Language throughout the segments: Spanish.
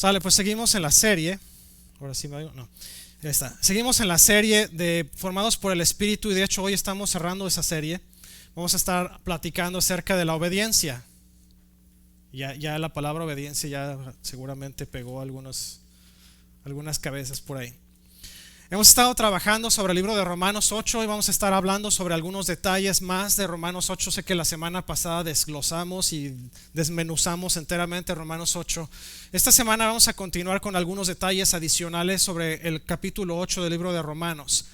Sale, pues seguimos en la serie. Ahora sí me digo, no. Ya está. Seguimos en la serie de Formados por el Espíritu y de hecho hoy estamos cerrando esa serie. Vamos a estar platicando acerca de la obediencia. Ya la palabra obediencia ya seguramente pegó algunas cabezas por ahí. Hemos estado trabajando sobre el libro de Romanos 8 y vamos a estar hablando sobre algunos detalles más de Romanos 8. Sé que la semana pasada desglosamos y desmenuzamos enteramente Romanos 8. Esta semana vamos a continuar con algunos detalles adicionales sobre el capítulo 8 del libro de Romanos.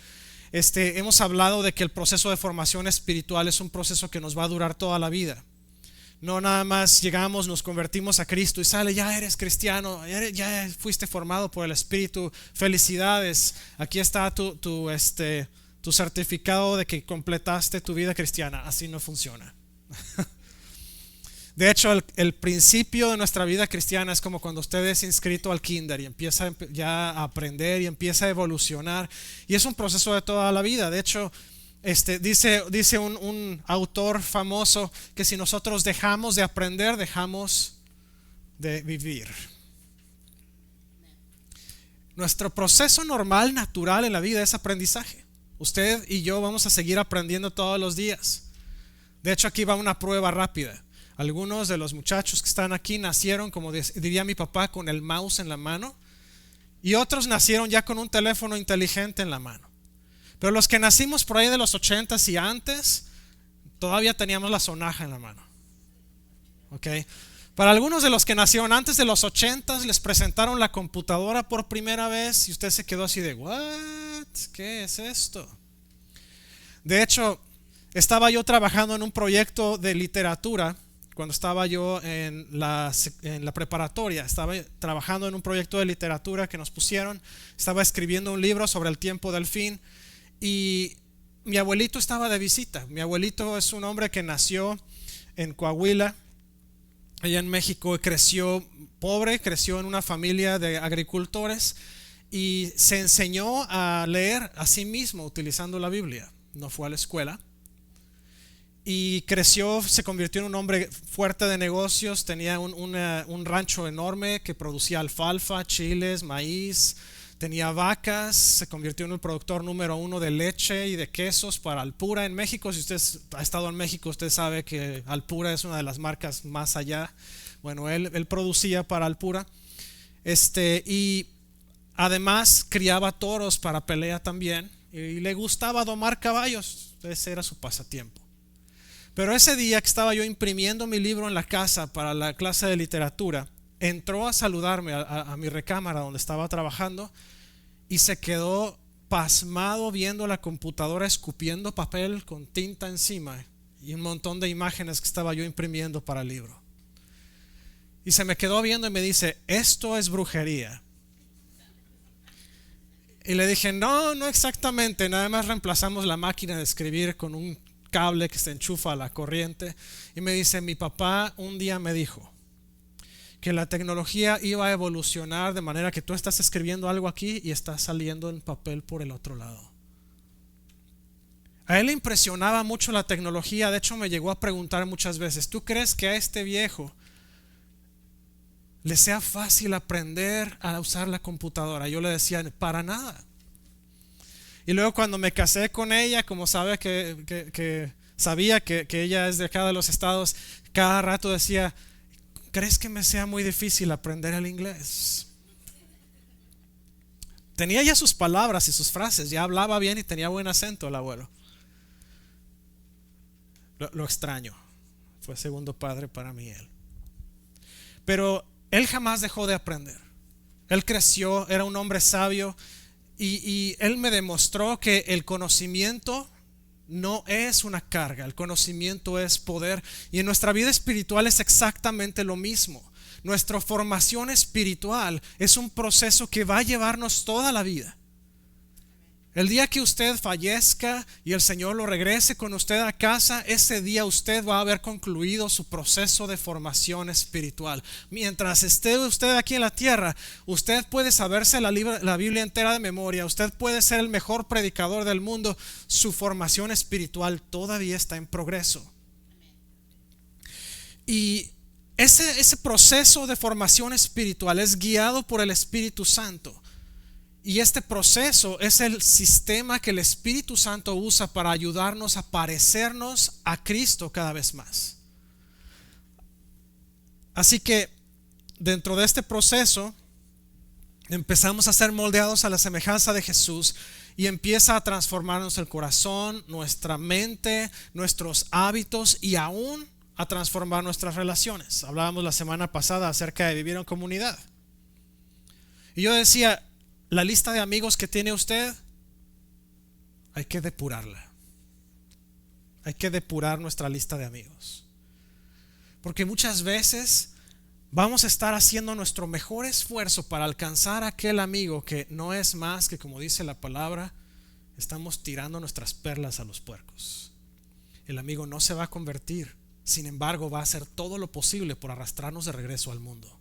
Hemos hablado de que el proceso de formación espiritual es un proceso que nos va a durar toda la vida. No nada más llegamos, nos convertimos a Cristo y sale, ya eres cristiano, ya fuiste formado por el Espíritu, felicidades, aquí está tu certificado de que completaste tu vida cristiana. Así no funciona. De hecho, el principio de nuestra vida cristiana es como cuando usted es inscrito al kinder y empieza ya a aprender y empieza a evolucionar, y es un proceso de toda la vida. De hecho, dice un autor famoso que si nosotros dejamos de aprender, dejamos de vivir. Nuestro proceso normal, natural en la vida es aprendizaje. Usted y yo vamos a seguir aprendiendo todos los días. De hecho, aquí va una prueba rápida. Algunos de los muchachos que están aquí nacieron, como diría mi papá, con el mouse en la mano, y otros nacieron ya con un teléfono inteligente en la mano. Pero los que nacimos por ahí de los 80s y antes, todavía teníamos la sonaja en la mano. ¿Okay? Para algunos de los que nacieron antes de los 80s, les presentaron la computadora por primera vez y usted se quedó así de ¿what? ¿Qué es esto? De hecho, estaba yo trabajando en un proyecto de literatura cuando estaba yo en la preparatoria. Estaba trabajando en un proyecto de literatura que nos pusieron. Estaba escribiendo un libro sobre el tiempo del fin. Y mi abuelito estaba de visita. Mi abuelito es un hombre que nació en Coahuila, allá en México, y creció pobre, creció en una familia de agricultores y se enseñó a leer a sí mismo utilizando la Biblia. No fue a la escuela y creció, se convirtió en un hombre fuerte de negocios. Tenía un rancho enorme que producía alfalfa, chiles, maíz. Tenía vacas, se convirtió en el productor número 1 de leche y de quesos para Alpura en México. Si usted ha estado en México, usted sabe que Alpura es una de las marcas más allá. Bueno, él producía para Alpura. Y además criaba toros para pelea también. Y le gustaba domar caballos. Ese era su pasatiempo. Pero ese día que estaba yo imprimiendo mi libro en la casa para la clase de literatura, entró a saludarme a mi recámara donde estaba trabajando y se quedó pasmado viendo la computadora, escupiendo papel con tinta encima y un montón de imágenes que estaba yo imprimiendo para el libro. Y se me quedó viendo y me dice, esto es brujería. Y le dije, no exactamente, nada más reemplazamos la máquina de escribir con un cable que se enchufa a la corriente. Y me dice, mi papá un día me dijo que la tecnología iba a evolucionar de manera que tú estás escribiendo algo aquí y está saliendo en papel por el otro lado. A él le impresionaba mucho la tecnología. De hecho, me llegó a preguntar muchas veces, ¿tú crees que a este viejo le sea fácil aprender a usar la computadora? Yo le decía, para nada. Y luego cuando me casé con ella, como sabe que sabía que ella es de acá de los estados, cada rato decía, ¿crees que me sea muy difícil aprender el inglés? Tenía ya sus palabras y sus frases, ya hablaba bien y tenía buen acento el abuelo. Lo extraño, fue segundo padre para mí él. Pero él jamás dejó de aprender. Él creció, era un hombre sabio y él me demostró que el conocimiento no es una carga, el conocimiento es poder. Y en nuestra vida espiritual es exactamente lo mismo. Nuestra formación espiritual es un proceso que va a llevarnos toda la vida. El día que usted fallezca y el Señor lo regrese con usted a casa, ese día usted va a haber concluido su proceso de formación espiritual. Mientras esté usted aquí en la tierra, usted puede saberse la Biblia entera de memoria, usted puede ser el mejor predicador del mundo, su formación espiritual todavía está en progreso. Y ese proceso de formación espiritual es guiado por el Espíritu Santo. Y este proceso es el sistema que el Espíritu Santo usa para ayudarnos a parecernos a Cristo cada vez más. Así que dentro de este proceso empezamos a ser moldeados a la semejanza de Jesús y empieza a transformarnos el corazón, nuestra mente, nuestros hábitos y aún a transformar nuestras relaciones. Hablábamos la semana pasada acerca de vivir en comunidad. Y yo decía, la lista de amigos que tiene usted, hay que depurarla. Hay que depurar nuestra lista de amigos. Porque muchas veces vamos a estar haciendo nuestro mejor esfuerzo para alcanzar a aquel amigo que no es más que, como dice la palabra, estamos tirando nuestras perlas a los puercos. El amigo no se va a convertir, sin embargo va a hacer todo lo posible por arrastrarnos de regreso al mundo.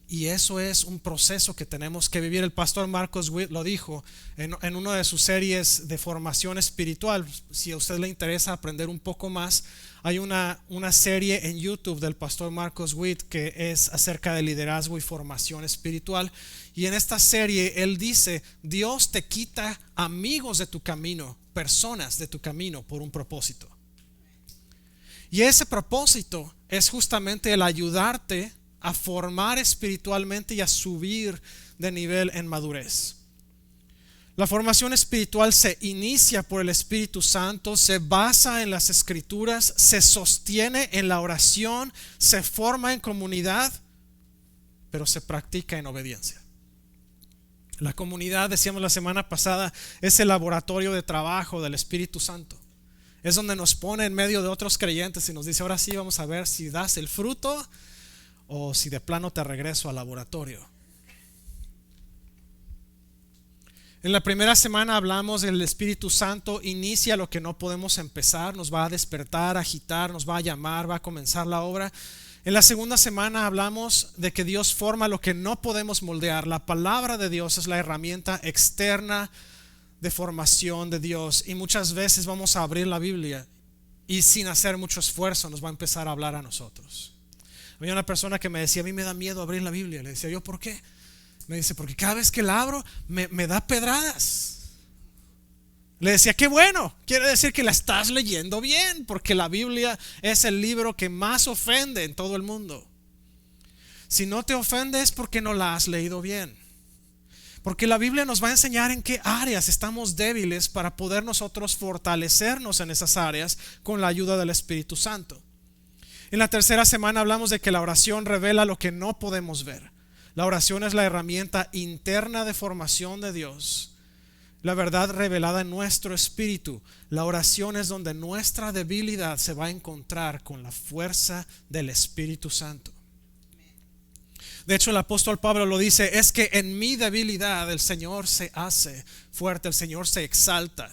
Y eso es un proceso que tenemos que vivir. El pastor Marcos Witt lo dijo en una de sus series de formación espiritual. Si a usted le interesa aprender un poco más, hay una serie en YouTube del pastor Marcos Witt que es acerca de liderazgo y formación espiritual. Y en esta serie él dice, Dios te quita amigos de tu camino, personas de tu camino por un propósito. Y ese propósito es justamente el ayudarte a formar espiritualmente y a subir de nivel en madurez. La formación espiritual se inicia por el Espíritu Santo, se basa en las Escrituras, se sostiene en la oración, se forma en comunidad, pero se practica en obediencia. La comunidad, decíamos la semana pasada, es el laboratorio de trabajo del Espíritu Santo. Es donde nos pone en medio de otros creyentes y nos dice, ahora sí vamos a ver si das el fruto o si de plano te regreso al laboratorio. En la primera semana hablamos del Espíritu Santo inicia lo que no podemos empezar, nos va a despertar, agitar, nos va a llamar, va a comenzar la obra. En la segunda semana hablamos de que Dios forma lo que no podemos moldear. La palabra de Dios es la herramienta externa de formación de Dios, y muchas veces vamos a abrir la Biblia y sin hacer mucho esfuerzo nos va a empezar a hablar a nosotros. Había una persona que me decía, a mí me da miedo abrir la Biblia. Le decía yo, ¿por qué? Me dice, porque cada vez que la abro me da pedradas. Le decía, qué bueno, quiere decir que la estás leyendo bien, porque la Biblia es el libro que más ofende en todo el mundo. Si no te ofende es porque no la has leído bien. Porque la Biblia nos va a enseñar en qué áreas estamos débiles para poder nosotros fortalecernos en esas áreas con la ayuda del Espíritu Santo. En la tercera semana hablamos de que la oración revela lo que no podemos ver. La oración es la herramienta interna de formación de Dios. La verdad revelada en nuestro espíritu. La oración es donde nuestra debilidad se va a encontrar con la fuerza del Espíritu Santo. De hecho, el apóstol Pablo lo dice, es que en mi debilidad el Señor se hace fuerte, el Señor se exalta.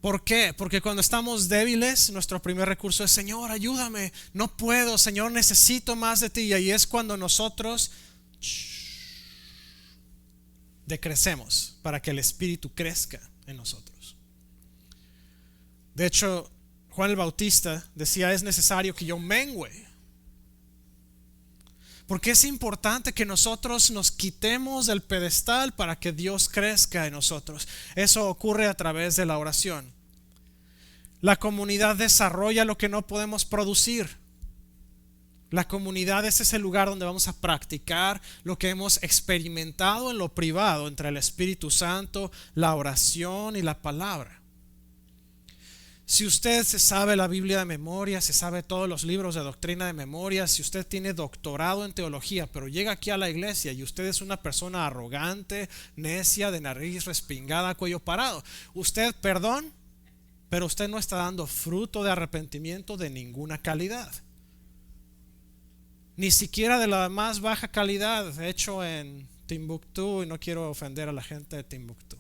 ¿Por qué? Porque cuando estamos débiles, nuestro primer recurso es, Señor, ayúdame, no puedo, Señor, necesito más de ti. Y ahí es cuando nosotros decrecemos para que el Espíritu crezca en nosotros. De hecho, Juan el Bautista decía, es necesario que yo mengüe. Porque es importante que nosotros nos quitemos del pedestal para que Dios crezca en nosotros. Eso ocurre a través de la oración. La comunidad desarrolla lo que no podemos producir. La comunidad es ese lugar donde vamos a practicar lo que hemos experimentado en lo privado entre el Espíritu Santo, la oración y la palabra. Si usted se sabe la Biblia de memoria, se sabe todos los libros de doctrina de memoria, si usted tiene doctorado en teología, pero llega aquí a la iglesia y usted es una persona arrogante, necia, de nariz respingada, cuello parado, usted, perdón, pero usted no está dando fruto de arrepentimiento de ninguna calidad. Ni siquiera de la más baja calidad, hecho en Timbuktu, y no quiero ofender a la gente de Timbuktu.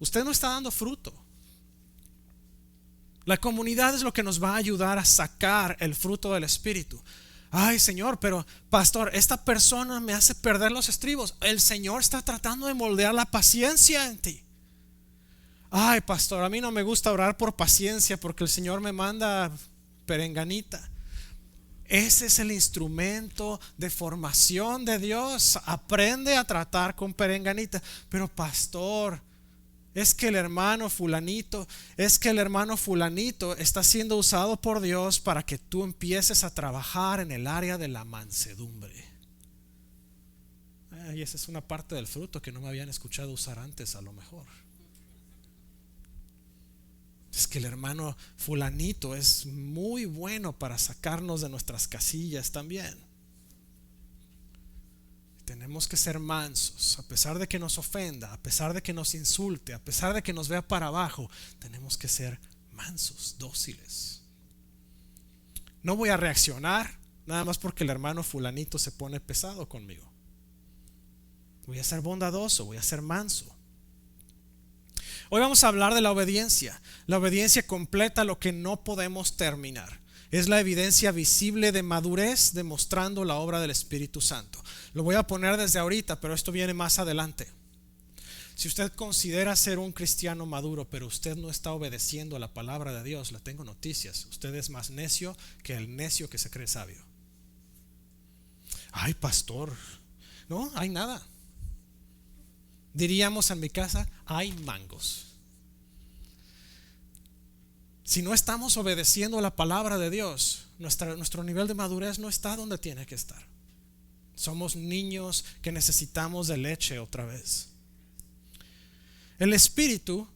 Usted no está dando fruto. La comunidad es lo que nos va a ayudar a sacar el fruto del Espíritu. Ay, Señor, pero pastor, esta persona me hace perder los estribos. El Señor está tratando de moldear la paciencia en ti. Ay, pastor, a mí no me gusta orar por paciencia porque el Señor me manda perenganita. Ese es el instrumento de formación de Dios. Aprende a tratar con perenganita. Pero pastor, es que el hermano fulanito está siendo usado por Dios para que tú empieces a trabajar en el área de la mansedumbre. Y esa es una parte del fruto que no me habían escuchado usar antes, a lo mejor. Es que el hermano fulanito es muy bueno para sacarnos de nuestras casillas también. Tenemos que ser mansos, a pesar de que nos ofenda, a pesar de que nos insulte, a pesar de que nos vea para abajo. Tenemos que ser mansos, dóciles. No voy a reaccionar nada más porque el hermano fulanito se pone pesado conmigo. Voy a ser bondadoso, voy a ser manso. Hoy vamos a hablar de la obediencia. La obediencia completa lo que no podemos terminar. Es la evidencia visible de madurez demostrando la obra del Espíritu Santo. Lo voy a poner desde ahorita, pero esto viene más adelante. Si usted considera ser un cristiano maduro, pero usted no está obedeciendo a la palabra de Dios, le tengo noticias. Usted es más necio que el necio que se cree sabio. Ay, pastor, no hay nada. Diríamos en mi casa, hay mangos. Si no estamos obedeciendo la palabra de Dios, nuestro nivel de madurez no está donde tiene que estar. Somos niños que necesitamos de leche otra vez. El Espíritu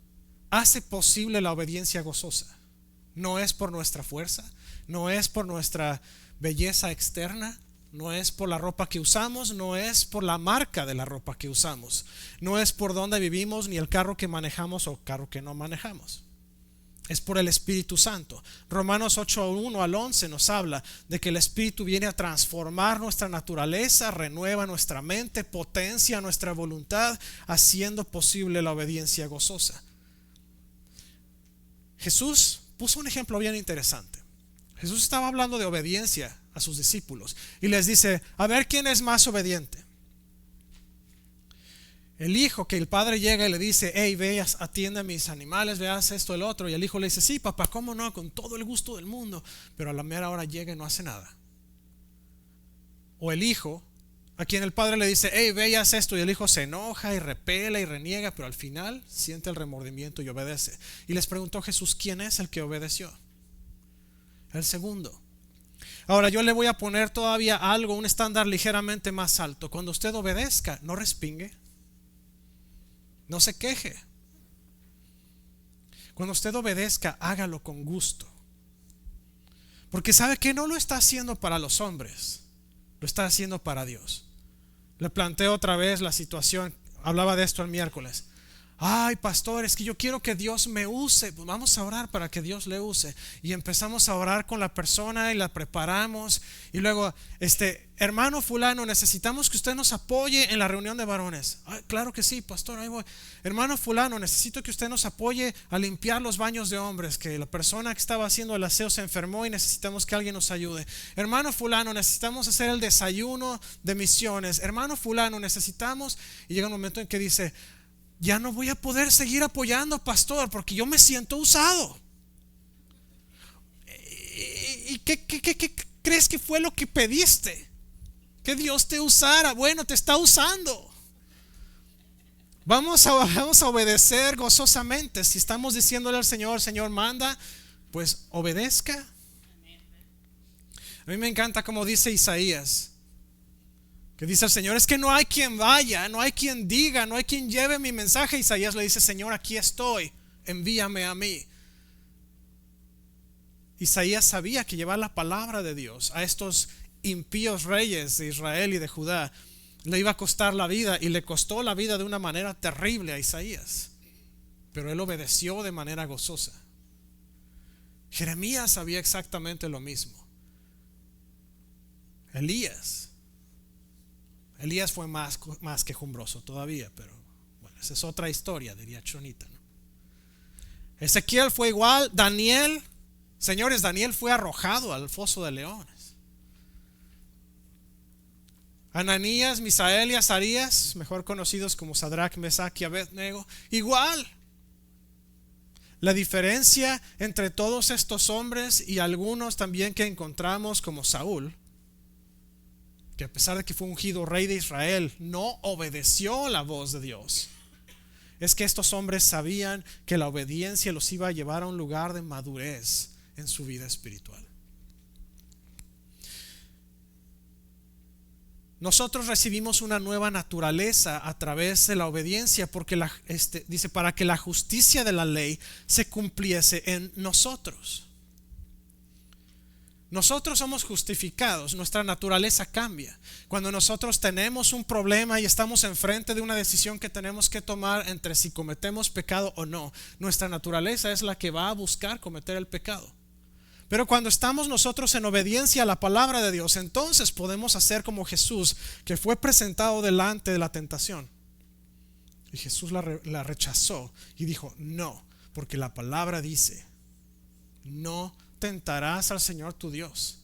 hace posible la obediencia gozosa. No es por nuestra fuerza, no es por nuestra belleza externa, no es por la ropa que usamos, no es por la marca de la ropa que usamos, no es por dónde vivimos, ni el carro que manejamos o carro que no manejamos. Es por el Espíritu Santo. Romanos 8:1 al 11 nos habla de que el Espíritu viene a transformar nuestra naturaleza, renueva nuestra mente, potencia nuestra voluntad, haciendo posible la obediencia gozosa. Jesús puso un ejemplo bien interesante. Jesús estaba hablando de obediencia a sus discípulos y les dice: a ver quién es más obediente. El hijo, que el padre llega y le dice: hey, veas, atiende a mis animales, veas esto, el otro. Y el hijo le dice: sí, papá, cómo no, con todo el gusto del mundo. Pero a la mera hora llega y no hace nada. O el hijo, a quien el padre le dice: hey, veas esto. Y el hijo se enoja y repela y reniega, pero al final siente el remordimiento y obedece. Y les preguntó Jesús: ¿quién es el que obedeció? El segundo. Ahora yo le voy a poner todavía algo, un estándar ligeramente más alto. Cuando usted obedezca, no respingue, no se queje. Cuando usted obedezca, hágalo con gusto. Porque sabe que no lo está haciendo para los hombres, lo está haciendo para Dios. Le planteo otra vez la situación, hablaba de esto el miércoles. Ay, pastor, es que yo quiero que Dios me use. Pues vamos a orar para que Dios le use. Y empezamos a orar con la persona y la preparamos. Y luego, hermano fulano, necesitamos que usted nos apoye en la reunión de varones. Ay, claro que sí, pastor, ahí voy. Hermano fulano, necesito que usted nos apoye a limpiar los baños de hombres, que la persona que estaba haciendo el aseo se enfermó y necesitamos que alguien nos ayude. Hermano fulano, necesitamos hacer el desayuno de misiones. Hermano fulano, necesitamos. Y llega un momento en que dice: ya no voy a poder seguir apoyando, pastor, porque yo me siento usado. ¿Y qué crees que fue lo que pediste? Que Dios te usara. Bueno, te está usando. Vamos a obedecer gozosamente. Si estamos diciéndole al Señor: Señor, manda, pues obedezca. A mí me encanta como dice Isaías, que dice el Señor: es que no hay quien vaya, no hay quien diga, no hay quien lleve mi mensaje. Isaías le dice: Señor, aquí estoy, envíame a mí. Isaías sabía que llevar la palabra de Dios a estos impíos reyes de Israel y de Judá le iba a costar la vida, y le costó la vida de una manera terrible a Isaías, pero él obedeció de manera gozosa. Jeremías sabía exactamente lo mismo. Elías fue más quejumbroso todavía, pero bueno, esa es otra historia, diría Chonita, ¿no? Ezequiel fue igual. Daniel, señores, Daniel fue arrojado al foso de leones. Ananías, Misael y Azarías, mejor conocidos como Sadrach, Mesach y Abednego, igual. La diferencia entre todos estos hombres y algunos también que encontramos como Saúl, que a pesar de que fue ungido rey de Israel, no obedeció la voz de Dios, es que estos hombres sabían que la obediencia los iba a llevar a un lugar de madurez en su vida espiritual. Nosotros recibimos una nueva naturaleza a través de la obediencia, porque dice, para que la justicia de la ley se cumpliese en nosotros. Nosotros somos justificados, nuestra naturaleza cambia. Cuando nosotros tenemos un problema y estamos enfrente de una decisión que tenemos que tomar entre si cometemos pecado o no, nuestra naturaleza es la que va a buscar cometer el pecado. Pero cuando estamos nosotros en obediencia a la palabra de Dios, entonces podemos hacer como Jesús, que fue presentado delante de la tentación. Y Jesús la rechazó y dijo, no, porque la palabra dice, no tentarás al Señor tu Dios.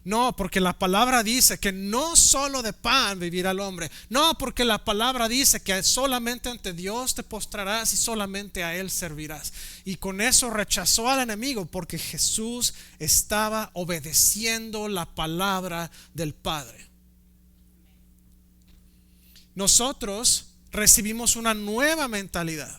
No, porque la palabra dice que no solo de pan vivirá el hombre. No, porque la palabra dice que solamente ante Dios te postrarás y solamente a Él servirás. Y con eso rechazó al enemigo, porque Jesús estaba obedeciendo la palabra del Padre. Nosotros recibimos una nueva mentalidad.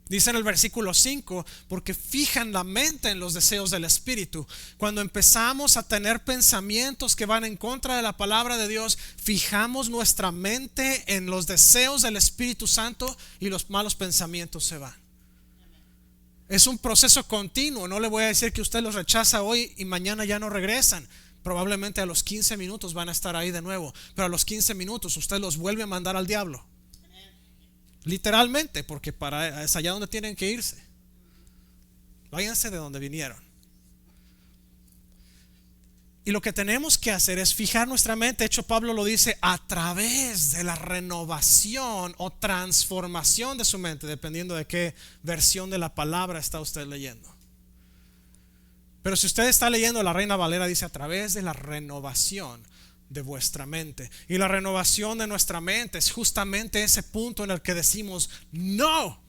Dice en el versículo 5, porque fijan la mente en los deseos del Espíritu. Cuando empezamos a tener pensamientos que van en contra de la palabra de Dios, fijamos nuestra mente en los deseos del Espíritu Santo y los malos pensamientos se van. Es un proceso continuo. No le voy a decir que usted los rechaza hoy y mañana ya no regresan. Probablemente a los 15 minutos van a estar ahí de nuevo, pero a los 15 minutos usted los vuelve a mandar al diablo. Literalmente, porque es allá donde tienen que irse. Váyanse de donde vinieron. Y lo que tenemos que hacer es fijar nuestra mente. De hecho, Pablo lo dice, a través de la renovación o transformación de su mente, dependiendo de qué versión de la palabra está usted leyendo. Pero si usted está leyendo la Reina Valera, dice a través de la renovación de vuestra mente. Y la renovación de nuestra mente es justamente ese punto en el que decimos, no,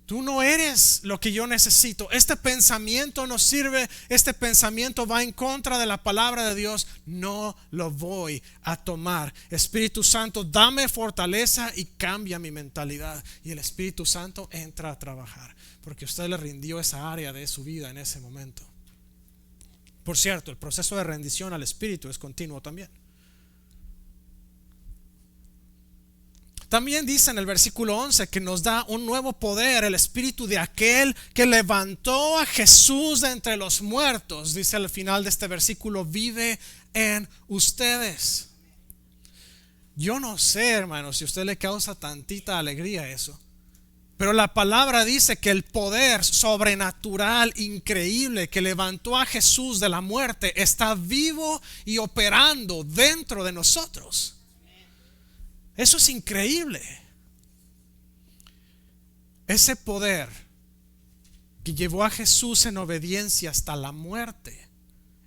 tú no eres lo que yo necesito. Este pensamiento no sirve, este pensamiento va en contra de la palabra de Dios. No lo voy a tomar. Espíritu Santo, dame fortaleza y cambia mi mentalidad. Y el Espíritu Santo entra a trabajar, porque usted le rindió esa área de su vida en ese momento. Por cierto, el proceso de rendición al Espíritu es continuo también. También dice en el versículo 11 que nos da un nuevo poder, el Espíritu de aquel que levantó a Jesús de entre los muertos. Dice al final de este versículo, vive en ustedes. Yo no sé, hermano, si a usted le causa tantita alegría eso. Pero la palabra dice que el poder sobrenatural, increíble, que levantó a Jesús de la muerte, está vivo y operando dentro de nosotros. Eso es increíble. Ese poder que llevó a Jesús en obediencia hasta la muerte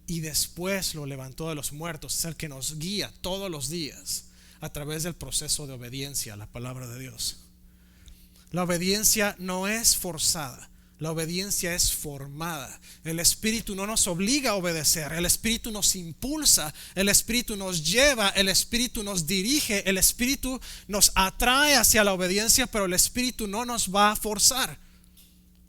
y después lo levantó de los muertos, es el que nos guía todos los días a través del proceso de obediencia a la palabra de Dios. La obediencia no es forzada, la obediencia es formada. El Espíritu no nos obliga a obedecer, el Espíritu nos impulsa, el Espíritu nos lleva, el Espíritu nos dirige, el Espíritu nos atrae hacia la obediencia, pero el Espíritu no nos va a forzar.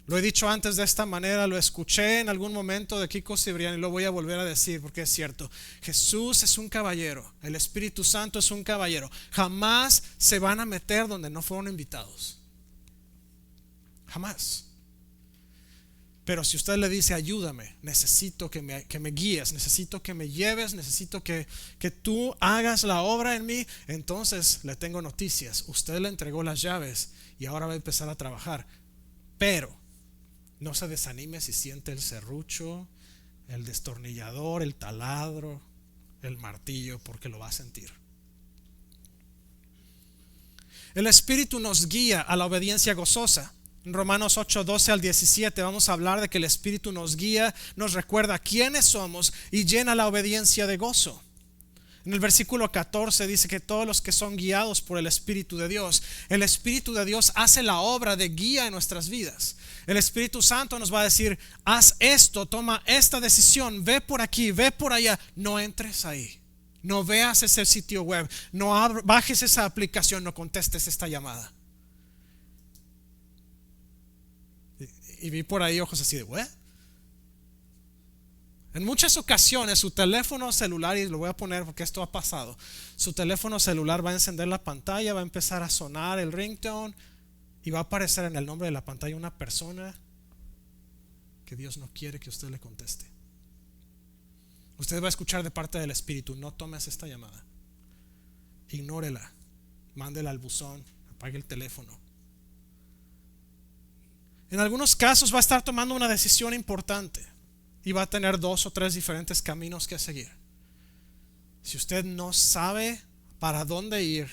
Lo he dicho antes de esta manera, lo escuché en algún momento de Kiko Cibrián y lo voy a volver a decir porque es cierto. Jesús es un caballero, el Espíritu Santo es un caballero. Jamás se van a meter donde no fueron invitados. Jamás. Pero si usted le dice ayúdame, necesito que me guíes, necesito que me lleves, necesito que tú hagas la obra en mí, entonces le tengo noticias. Usted le entregó las llaves y ahora va a empezar a trabajar. Pero no se desanime si siente el serrucho, el destornillador, el taladro, el martillo, porque lo va a sentir. El Espíritu nos guía a la obediencia gozosa. En Romanos 8, 12 al 17 vamos a hablar de que el Espíritu nos guía, nos recuerda quiénes somos y llena la obediencia de gozo. En el versículo 14 dice que todos los que son guiados por el Espíritu de Dios, el Espíritu de Dios hace la obra de guía en nuestras vidas. El Espíritu Santo nos va a decir: haz esto, toma esta decisión, ve por aquí, ve por allá. No entres ahí, no veas ese sitio web, no bajes esa aplicación, no contestes esta llamada. Y vi por ahí ojos así de ¿what? En muchas ocasiones su teléfono celular, y lo voy a poner porque esto ha pasado, su teléfono celular va a encender la pantalla, va a empezar a sonar el ringtone y va a aparecer en el nombre de la pantalla una persona que Dios no quiere que usted le conteste. Usted va a escuchar de parte del Espíritu: no tomes esta llamada, ignórela, mándela al buzón, apague el teléfono. En algunos casos va a estar tomando una decisión importante y va a tener 2 o 3 diferentes caminos que seguir. Si usted no sabe para dónde ir,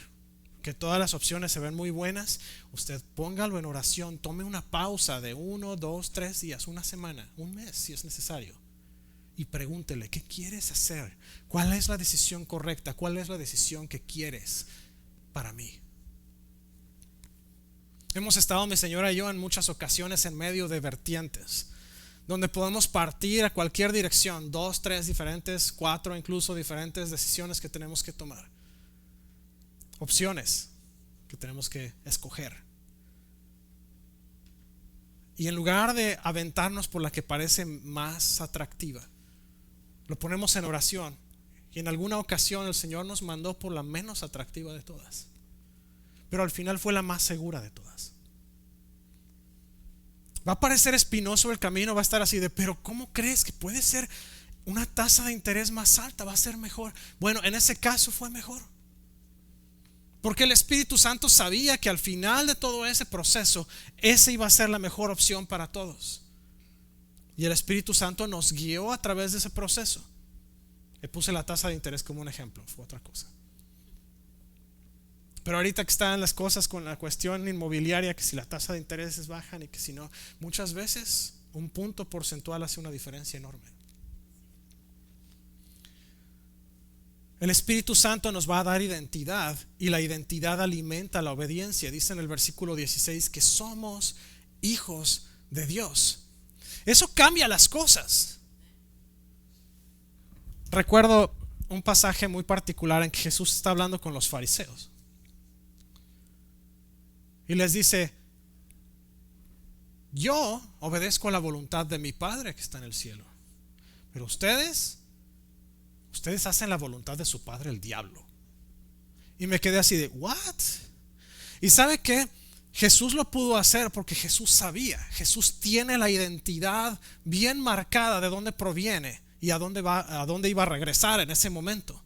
que todas las opciones se ven muy buenas, usted póngalo en oración, tome una pausa de 1, 2, 3 días, una semana, un mes si es necesario, y pregúntele: ¿qué quieres hacer? ¿Cuál es la decisión correcta? ¿Cuál es la decisión que quieres para mí? Hemos estado, mi señora y yo, en muchas ocasiones en medio de vertientes donde podemos partir a cualquier dirección, 2, 3 diferentes, 4 incluso diferentes decisiones que tenemos que tomar, opciones que tenemos que escoger. Y en lugar de aventarnos por la que parece más atractiva, lo ponemos en oración, y en alguna ocasión el Señor nos mandó por la menos atractiva de todas, pero al final fue la más segura de todas. Va a parecer espinoso el camino, va a estar así de: pero ¿cómo crees que puede ser una tasa de interés más alta? Va a ser mejor. Bueno, en ese caso fue mejor, porque el Espíritu Santo sabía que al final de todo ese proceso, esa iba a ser la mejor opción para todos. Y el Espíritu Santo nos guió a través de ese proceso. Le puse la tasa de interés como un ejemplo, fue otra cosa. Pero ahorita que están las cosas con la cuestión inmobiliaria, que si la tasa de intereses bajan y que si no, muchas veces un punto porcentual hace una diferencia enorme. El Espíritu Santo nos va a dar identidad, y la identidad alimenta la obediencia. Dice en el versículo 16 que somos hijos de Dios. Eso cambia las cosas. Recuerdo un pasaje muy particular en que Jesús está hablando con los fariseos y les dice: yo obedezco a la voluntad de mi Padre que está en el cielo, pero ustedes hacen la voluntad de su padre, el diablo. Y me quedé así de ¿what? Y ¿sabe qué? Jesús lo pudo hacer porque Jesús sabía. Jesús tiene la identidad bien marcada de dónde proviene y a dónde iba a regresar en ese momento.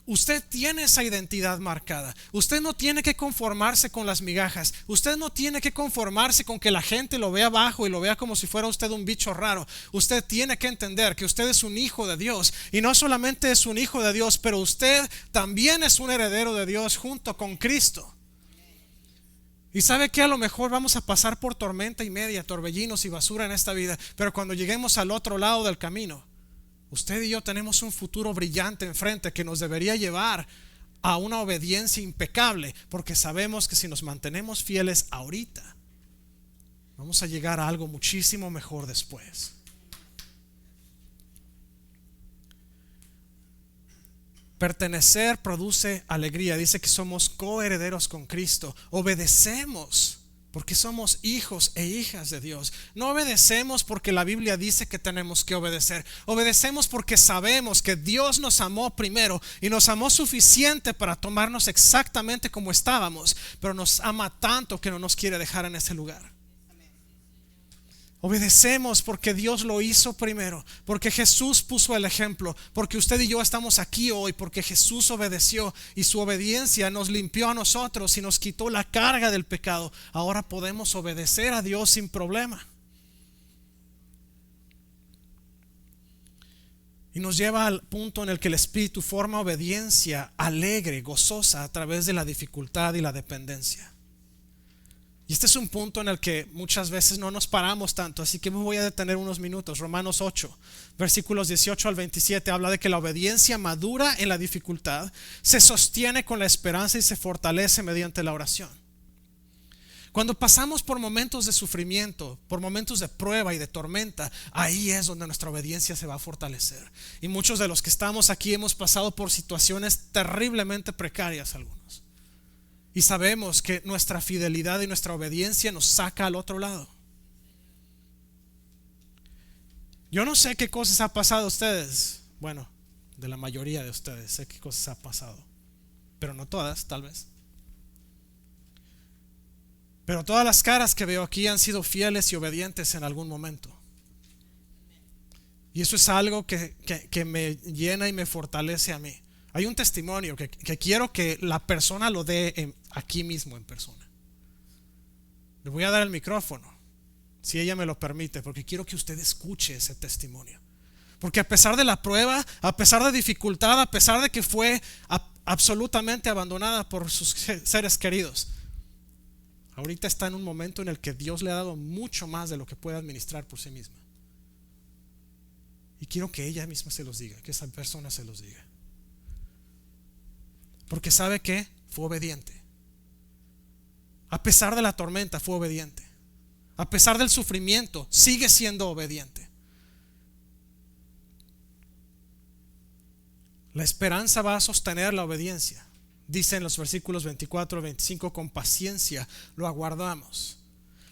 Usted tiene esa identidad marcada. Usted no tiene que conformarse con las migajas. Usted no tiene que conformarse con que la gente lo vea bajo y lo vea como si fuera usted un bicho raro. Usted tiene que entender que usted es un hijo de Dios, y no solamente es un hijo de Dios, pero usted también es un heredero de Dios junto con Cristo. Y sabe que a lo mejor vamos a pasar por tormenta y media, torbellinos y basura en esta vida, pero cuando lleguemos al otro lado del camino, usted y yo tenemos un futuro brillante enfrente que nos debería llevar a una obediencia impecable, porque sabemos que si nos mantenemos fieles ahorita, vamos a llegar a algo muchísimo mejor después. Pertenecer produce alegría. Dice que somos coherederos con Cristo. Obedecemos porque somos hijos e hijas de Dios. No obedecemos porque la Biblia dice que tenemos que obedecer. Obedecemos porque sabemos que Dios nos amó primero y nos amó suficiente para tomarnos exactamente como estábamos, pero nos ama tanto que no nos quiere dejar en ese lugar. Obedecemos porque Dios lo hizo primero, porque Jesús puso el ejemplo, porque usted y yo estamos aquí hoy porque Jesús obedeció, y su obediencia nos limpió a nosotros y nos quitó la carga del pecado. Ahora podemos obedecer a Dios sin problema. Y nos lleva al punto en el que el Espíritu forma obediencia alegre, gozosa, a través de la dificultad y la dependencia. Y este es un punto en el que muchas veces no nos paramos tanto, así que me voy a detener unos minutos. Romanos 8, versículos 18 al 27 habla de que la obediencia madura en la dificultad, se sostiene con la esperanza y se fortalece mediante la oración. Cuando pasamos por momentos de sufrimiento, por momentos de prueba y de tormenta, ahí es donde nuestra obediencia se va a fortalecer. Y muchos de los que estamos aquí hemos pasado por situaciones terriblemente precarias algunos. Y sabemos que nuestra fidelidad y nuestra obediencia nos saca al otro lado. Yo no sé qué cosas ha pasado a ustedes. Bueno, de la mayoría de ustedes sé qué cosas ha pasado, pero no todas, tal vez. Pero todas las caras que veo aquí han sido fieles y obedientes en algún momento. Y eso es algo que me llena y me fortalece a mí. Hay un testimonio que quiero que la persona lo dé aquí mismo en persona. Le voy a dar el micrófono, si ella me lo permite, porque quiero que usted escuche ese testimonio. Porque a pesar de la prueba, a pesar de dificultad, a pesar de que fue absolutamente abandonada por sus seres queridos, ahorita está en un momento en el que Dios le ha dado mucho más de lo que puede administrar por sí misma. Y quiero que ella misma se los diga, que esa persona se los diga. Porque sabe que fue obediente. A pesar de la tormenta fue obediente. A pesar del sufrimiento sigue siendo obediente. La esperanza va a sostener la obediencia. Dice en los versículos 24 y 25, con paciencia lo aguardamos.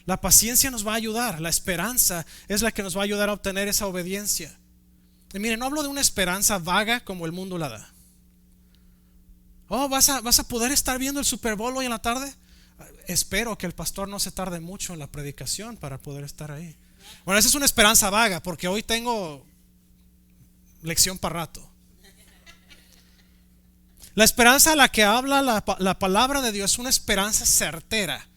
La paciencia nos va a ayudar. La esperanza es la que nos va a ayudar a obtener esa obediencia. Y miren, no hablo de una esperanza vaga como el mundo la da. Oh, ¿vas a poder estar viendo el Super Bowl hoy en la tarde? Espero que el pastor no se tarde mucho en la predicación para poder estar ahí. Bueno, esa es una esperanza vaga, porque hoy tengo lección para rato. La esperanza a la que habla la palabra de Dios es una esperanza certera.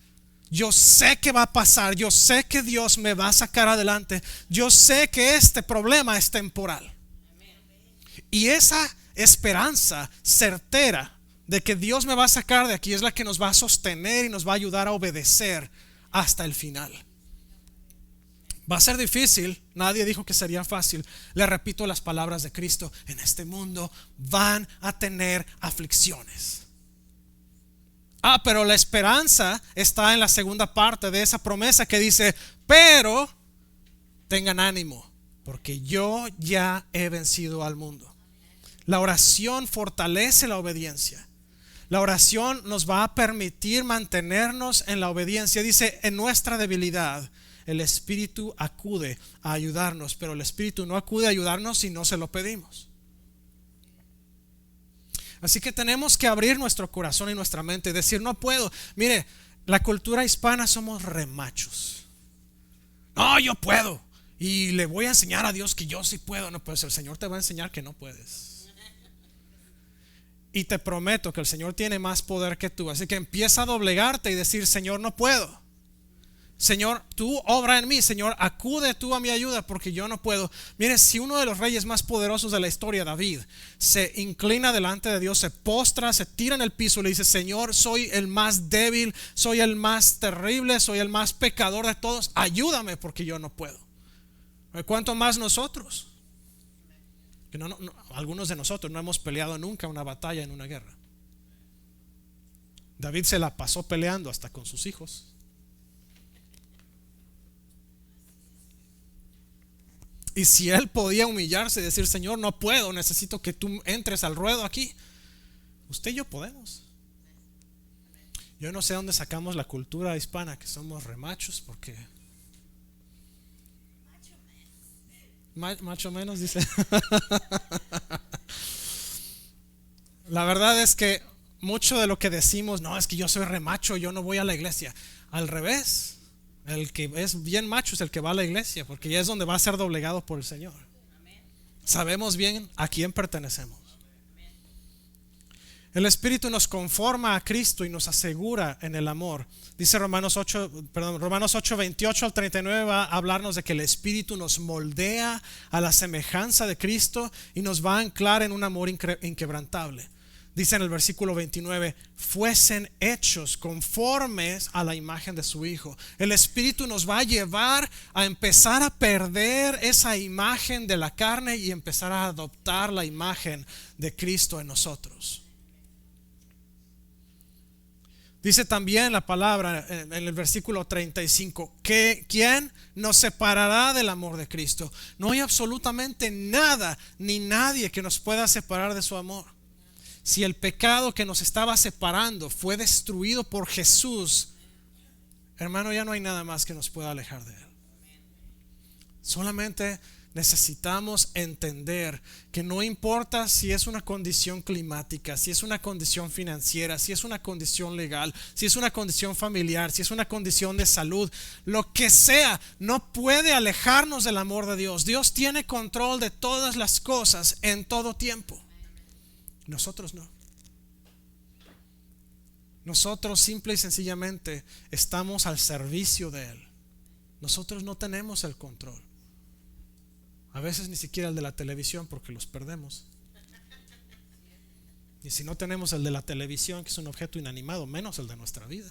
Yo sé que va a pasar, yo sé que Dios me va a sacar adelante, yo sé que este problema es temporal. Y esa esperanza certera de que Dios me va a sacar de aquí es la que nos va a sostener y nos va a ayudar a obedecer hasta el final. Va a ser difícil, nadie dijo que sería fácil. Le repito las palabras de Cristo: en este mundo van a tener aflicciones. Pero la esperanza está en la segunda parte de esa promesa que dice: pero tengan ánimo, porque yo ya he vencido al mundo. La oración fortalece la obediencia. La oración nos va a permitir mantenernos en la obediencia. Dice: en nuestra debilidad el Espíritu acude a ayudarnos, pero el Espíritu no acude a ayudarnos si no se lo pedimos. Así que tenemos que abrir nuestro corazón y nuestra mente y decir: no puedo. Mire, la cultura hispana somos remachos. No, yo puedo y le voy a enseñar a Dios que yo sí puedo. No, pues el Señor te va a enseñar que no puedes. Y te prometo que el Señor tiene más poder que tú. Así que empieza a doblegarte y decir: Señor, no puedo. Señor, tú obra en mí. Señor, acude tú a mi ayuda, porque yo no puedo. Mire, si uno de los reyes más poderosos de la historia, David, se inclina delante de Dios, se postra, se tira en el piso y le dice: Señor, soy el más débil, soy el más terrible, soy el más pecador de todos, ayúdame porque yo no puedo. ¿Cuánto más nosotros? Que algunos de nosotros no hemos peleado nunca una batalla en una guerra. David se la pasó peleando hasta con sus hijos. Y si él podía humillarse y decir: Señor, no puedo, necesito que tú entres al ruedo aquí, usted y yo podemos. Yo no sé dónde sacamos la cultura hispana que somos remachos, porque macho menos, dice. La verdad es que mucho de lo que decimos: no, es que yo soy remacho, yo no voy a la iglesia. Al revés, el que es bien macho es el que va a la iglesia, porque ya es donde va a ser doblegado por el Señor. Sabemos bien a quién pertenecemos. El Espíritu nos conforma a Cristo y nos asegura en el amor. Dice Romanos 8, 28 al 39, va a hablarnos de que el Espíritu nos moldea a la semejanza de Cristo y nos va a anclar en un amor inquebrantable. Dice en el versículo 29, fuesen hechos conformes a la imagen de su Hijo. El Espíritu nos va a llevar a empezar a perder esa imagen de la carne y empezar a adoptar la imagen de Cristo en nosotros. Dice también la palabra en el versículo 35, que ¿quién nos separará del amor de Cristo? No hay absolutamente nada ni nadie que nos pueda separar de su amor. Si el pecado que nos estaba separando fue destruido por Jesús, hermano, ya no hay nada más que nos pueda alejar de Él. Solamente necesitamos entender que no importa si es una condición climática, si es una condición financiera, si es una condición legal, si es una condición familiar, si es una condición de salud, lo que sea, no puede alejarnos del amor de Dios. Dios tiene control de todas las cosas en todo tiempo. Nosotros no. Nosotros simple y sencillamente estamos al servicio de Él. Nosotros no tenemos el control. A veces ni siquiera el de la televisión, porque los perdemos. Y si no tenemos el de la televisión, que es un objeto inanimado, menos el de nuestra vida.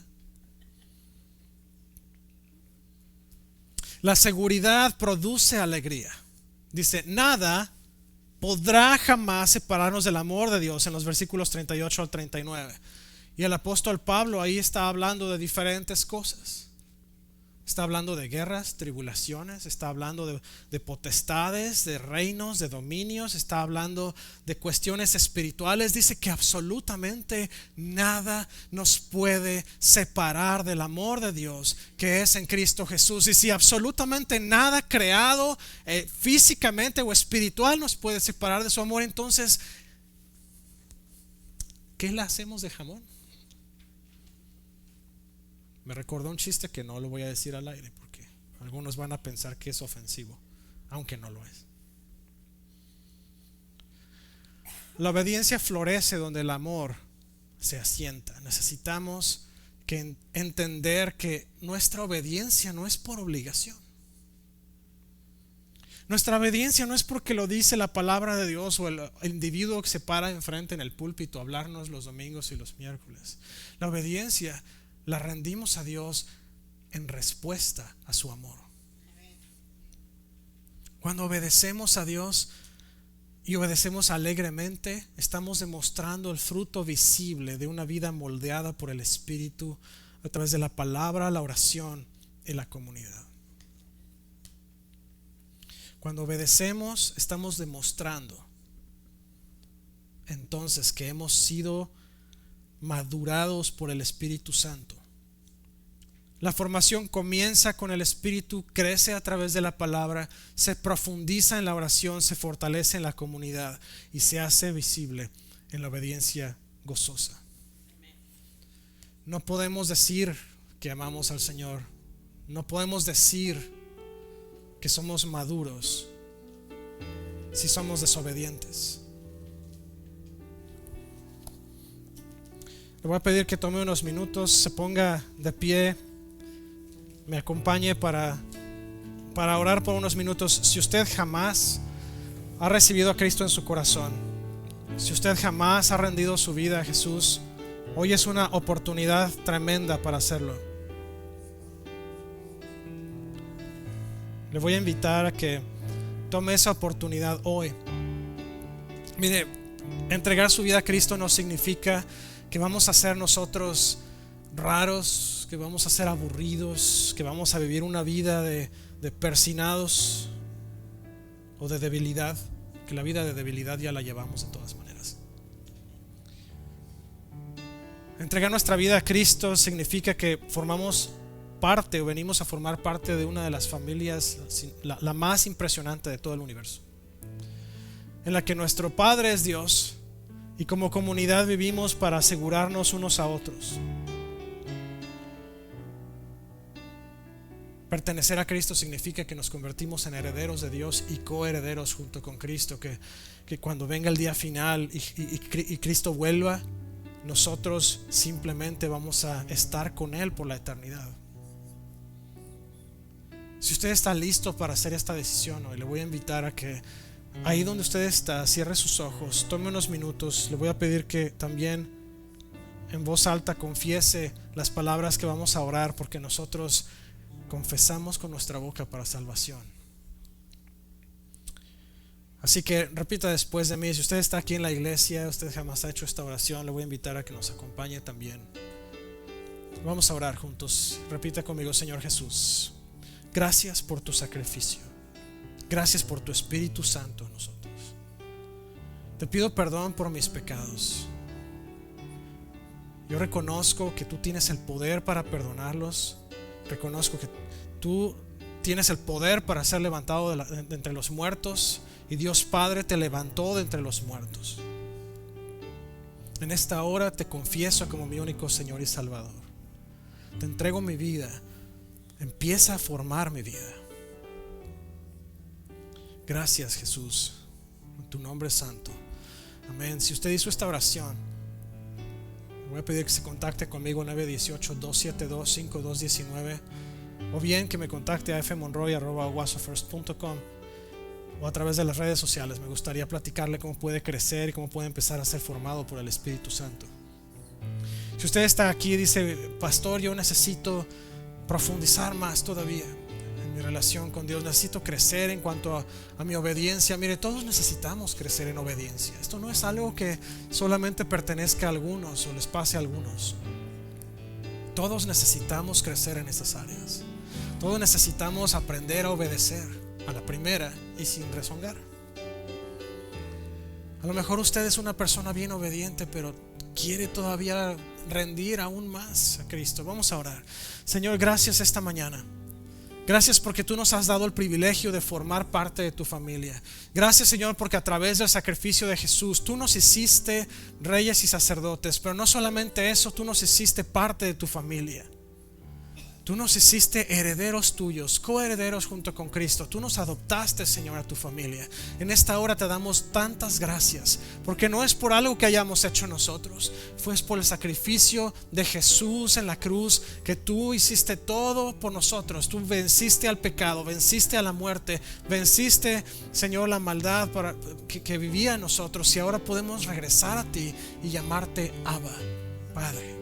La seguridad produce alegría. Dice, nada podrá jamás separarnos del amor de Dios, en los versículos 38 al 39. Y el apóstol Pablo ahí está hablando de diferentes cosas. Está hablando de guerras, tribulaciones, está hablando de potestades, de reinos, de dominios, está hablando de cuestiones espirituales. Dice que absolutamente nada nos puede separar del amor de Dios que es en Cristo Jesús. Y si absolutamente nada creado físicamente o espiritual nos puede separar de su amor, entonces ¿qué le hacemos de jamón? Me recordó un chiste que no lo voy a decir al aire porque algunos van a pensar que es ofensivo, aunque no lo es. La obediencia florece donde el amor se asienta. Necesitamos entender que nuestra obediencia no es por obligación. Nuestra obediencia no es porque lo dice la palabra de Dios o el individuo que se para enfrente en el púlpito a hablarnos los domingos y los miércoles. La obediencia la rendimos a Dios en respuesta a su amor. Cuando obedecemos a Dios y obedecemos alegremente, estamos demostrando el fruto visible de una vida moldeada por el Espíritu a través de la palabra, la oración y la comunidad. Cuando obedecemos, estamos demostrando entonces que hemos sido madurados por el Espíritu Santo. La formación comienza con el Espíritu, crece a través de la palabra, se profundiza en la oración, se fortalece en la comunidad y se hace visible en la obediencia gozosa. No podemos decir que amamos al Señor, no podemos decir que somos maduros si somos desobedientes. Le voy a pedir que tome unos minutos, se ponga de pie, me acompañe para orar por unos minutos. Si usted jamás ha recibido a Cristo en su corazón, si usted jamás ha rendido su vida a Jesús, hoy es una oportunidad tremenda para hacerlo. Le voy a invitar a que tome esa oportunidad hoy. Mire, entregar su vida a Cristo no significa que vamos a ser nosotros raros, que vamos a ser aburridos, que vamos a vivir una vida de persinados o de debilidad, que la vida de debilidad ya la llevamos de todas maneras. Entregar nuestra vida a Cristo significa que formamos parte o venimos a formar parte de una de las familias, la más impresionante de todo el universo, en la que nuestro Padre es Dios y como comunidad vivimos para asegurarnos unos a otros. Pertenecer a Cristo significa que nos convertimos en herederos de Dios y coherederos junto con Cristo, que cuando venga el día final y Cristo vuelva, nosotros simplemente vamos a estar con Él por la eternidad. Si usted está listo para hacer esta decisión hoy, le voy a invitar a que ahí donde usted está, cierre sus ojos, tome unos minutos. Le voy a pedir que también en voz alta confiese las palabras que vamos a orar, porque nosotros confesamos con nuestra boca para salvación. Así que repita después de mí. Si usted está aquí en la iglesia, usted jamás ha hecho esta oración, le voy a invitar a que nos acompañe también. Vamos a orar juntos. Repita conmigo: Señor Jesús, gracias por tu sacrificio. Gracias por tu Espíritu Santo en nosotros. Te pido perdón por mis pecados. Yo reconozco que tú tienes el poder para perdonarlos. Reconozco que tú tienes el poder para ser levantado de entre los muertos. Y Dios Padre te levantó de entre los muertos. En esta hora te confieso como mi único Señor y Salvador. Te entrego mi vida. Empieza a formar mi vida. Gracias, Jesús, en tu nombre santo. Amén. Si usted hizo esta oración, le voy a pedir que se contacte conmigo 918-272-5219, o bien que me contacte a fmonroy@wasofirst.com, o a través de las redes sociales. Me gustaría platicarle cómo puede crecer y cómo puede empezar a ser formado por el Espíritu Santo. Si usted está aquí y dice: pastor, yo necesito profundizar más todavía en mi relación con Dios, necesito crecer en cuanto a mi obediencia. Mire, todos necesitamos crecer en obediencia. Esto no es algo que solamente pertenezca a algunos o les pase a algunos. Todos necesitamos crecer en estas áreas. Todos necesitamos aprender a obedecer a la primera y sin rezongar. A lo mejor usted es una persona bien obediente, pero quiere todavía rendir aún más a Cristo. Vamos a orar. Señor, gracias esta mañana. Gracias porque tú nos has dado el privilegio de formar parte de tu familia. Gracias, Señor, porque a través del sacrificio de Jesús tú nos hiciste reyes y sacerdotes. Pero no solamente eso, tú nos hiciste parte de tu familia. Tú nos hiciste herederos tuyos, coherederos junto con Cristo. Tú nos adoptaste, Señor, a tu familia. En esta hora te damos tantas gracias, porque no es por algo que hayamos hecho nosotros. Fue por el sacrificio de Jesús en la cruz, que tú hiciste todo por nosotros. Tú venciste al pecado, venciste a la muerte, venciste, Señor, la maldad que vivía en nosotros. Y ahora podemos regresar a ti y llamarte Abba, Padre.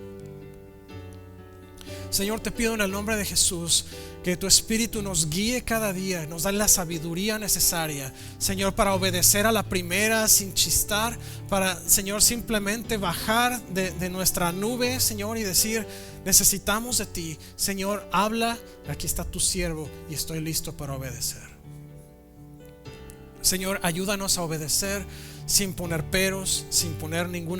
Señor, te pido en el nombre de Jesús que tu Espíritu nos guíe cada día, nos da la sabiduría necesaria, Señor, para obedecer a la primera sin chistar, para, Señor, simplemente bajar de nuestra nube, Señor, y decir: necesitamos de ti. Señor, habla, aquí está tu siervo y estoy listo para obedecer. Señor, ayúdanos a obedecer sin poner peros, sin poner ningún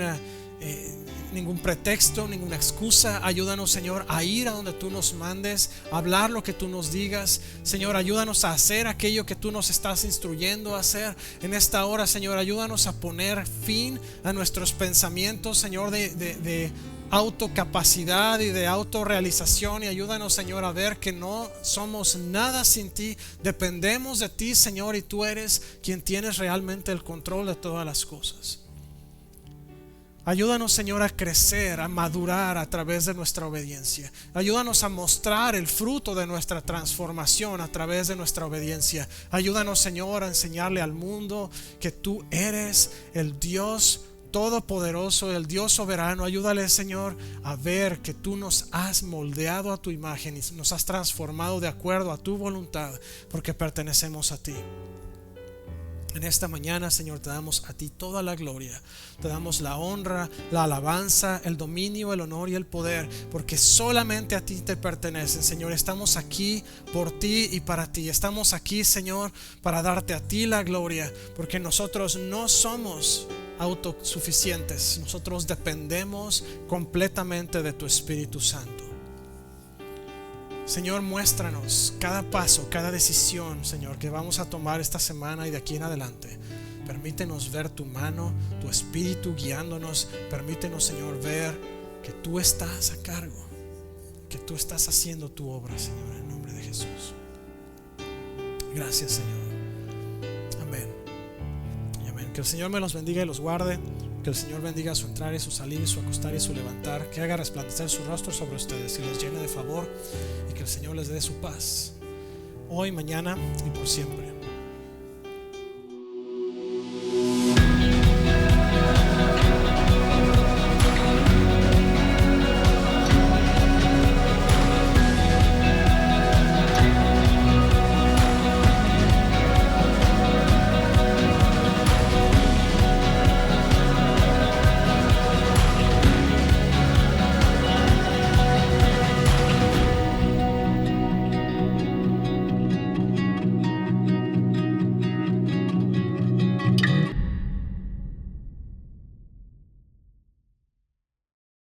pretexto, ninguna excusa. Ayúdanos, Señor, a ir a donde tú nos mandes, a hablar lo que tú nos digas. Señor, ayúdanos a hacer aquello que tú nos estás instruyendo a hacer en esta hora. Señor, ayúdanos a poner fin a nuestros pensamientos, Señor, de autocapacidad y de autorrealización, y ayúdanos, Señor, a ver que no somos nada sin ti. Dependemos de ti, Señor, y tú eres quien tienes realmente el control de todas las cosas. Ayúdanos, Señor, a crecer, a madurar a través de nuestra obediencia. Ayúdanos a mostrar el fruto de nuestra transformación a través de nuestra obediencia. Ayúdanos, Señor, a enseñarle al mundo que tú eres el Dios todopoderoso, el Dios soberano. Ayúdale, Señor, a ver que tú nos has moldeado a tu imagen y nos has transformado de acuerdo a tu voluntad, porque pertenecemos a ti. En esta mañana, Señor, te damos a ti toda la gloria, te damos la honra, la alabanza, el dominio, el honor y el poder, porque solamente a ti te pertenecen, Señor. Estamos aquí por ti y para ti. Estamos aquí, Señor, para darte a ti la gloria, porque nosotros no somos autosuficientes. Nosotros dependemos completamente de tu Espíritu Santo. Señor, muéstranos cada paso, cada decisión, Señor, que vamos a tomar esta semana y de aquí en adelante. Permítenos ver tu mano, tu Espíritu guiándonos. Permítenos, Señor, ver que tú estás a cargo, que tú estás haciendo tu obra, Señor, en el nombre de Jesús. Gracias, Señor. Amén y amén. Que el Señor me los bendiga y los guarde. Que el Señor bendiga su entrar y su salir y su acostar y su levantar. Que haga resplandecer su rostro sobre ustedes y les llene de favor. Y que el Señor les dé su paz hoy, mañana y por siempre.